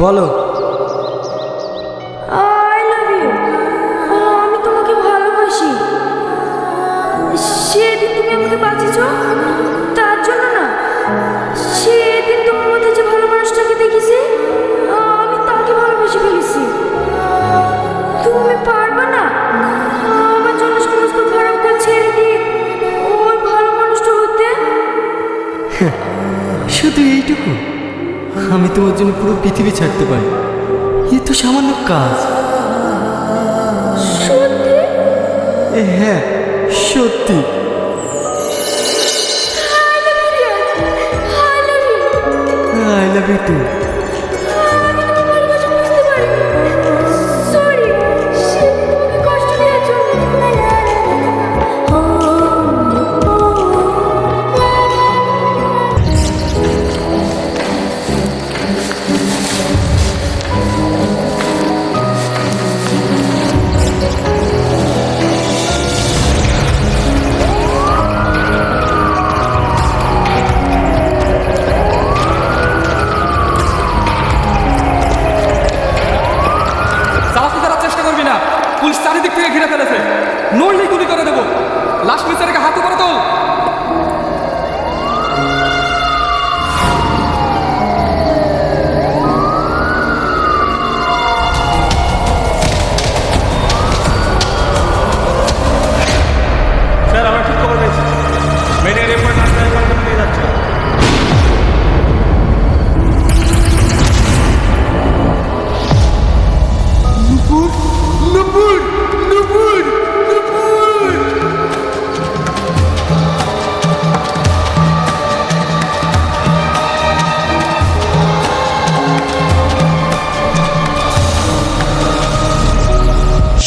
বলো। I love you. আমি তোমাকে ভালোবাসি। সেদিন তুমি আমাকে বাঁচিয়েছো তার জন্য না, সেদিন তোমার মধ্যে যে ভালো মানুষটাকে দেখেছি আমি তাকে ভালোবেসে ফেলেছি। তুমি পারবে না আমার জন্য সমস্ত খারাপ কাজ ছেড়ে দিয়ে ওই ভালো মানুষটা হতে? শুধু এইটুকু? আমি তোমার জন্য পুরো পৃথিবী ছাড়তে পারি, এ তো সামান্য কাজ। সত্যি? হ্যাঁ সত্যি। I love you too. Police চারিদিক থেকে ঘিরে ফেলেছে, নইলেই গুলি করে দেবো। লাশ নিচে রেখে হাত উপরে তোল। স্যার আমরা ঠিক খবর পেয়েছি, মেয়েদের রেফার নিয়ে যাচ্ছে।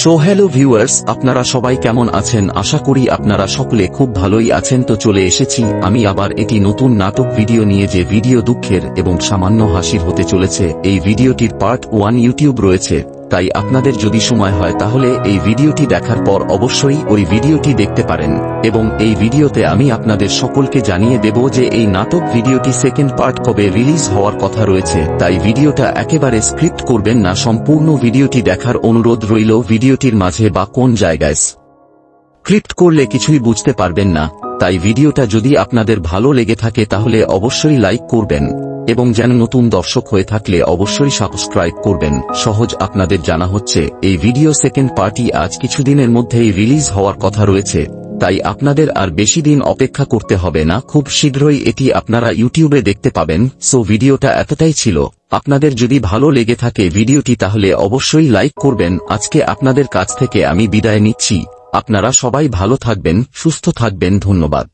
সো হ্যালো ভিউয়ার্স, আপনারা সবাই কেমন আছেন? আশা করি আপনারা সকলে খুব ভালোই আছেন। তো চলে এসেছি আমি আবার একটি নতুন নাটক ভিডিও নিয়ে, যে ভিডিও দুঃখের এবং সামান্য হাসির হতে চলেছে। এই ভিডিওটির পার্ট 1 ইউটিউব রয়েছে, তাই আপনাদের যদি সময় হয় তাহলে এই ভিডিওটি দেখার পর অবশ্যই ওই ভিডিওটি দেখতে পারেন। এবং এই ভিডিওতে আমি আপনাদের সকলকে জানিয়ে দেব যে এই নাটক ভিডিওটি সেকেন্ড পার্ট কবে রিলিজ হওয়ার কথা রয়েছে। তাই ভিডিওটা একেবারে স্ক্রিপ্ট করবেন না, সম্পূর্ণ ভিডিওটি দেখার অনুরোধ রইল। ভিডিওটির মাঝে বা কোন জায়গায় স্ক্রিপ্ট করলে কিছুই বুঝতে পারবেন না। তাই ভিডিওটা যদি আপনাদের ভালো লেগে থাকে তাহলে অবশ্যই লাইক করবেন, এবং যেন নতুন দর্শক হয়ে থাকলে অবশ্যই সাবস্ক্রাইব করবেন। সহজ আপনাদের জানা হচ্ছে এই ভিডিও সেকেন্ড পার্টি আজ কিছুদিনের মধ্যেই রিলিজ হওয়ার কথা রয়েছে, তাই আপনাদের আর বেশি দিন অপেক্ষা করতে হবে না, খুব শীঘ্রই এটি আপনারা ইউটিউবে দেখতে পাবেন। সো ভিডিওটা এতটাই ছিল। আপনাদের যদি ভালো লেগে থাকে ভিডিওটি তাহলে অবশ্যই লাইক করবেন। আজকে আপনাদের কাছ থেকে আমি বিদায় নিচ্ছি। আপনারা সবাই ভালো থাকবেন, সুস্থ থাকবেন। ধন্যবাদ।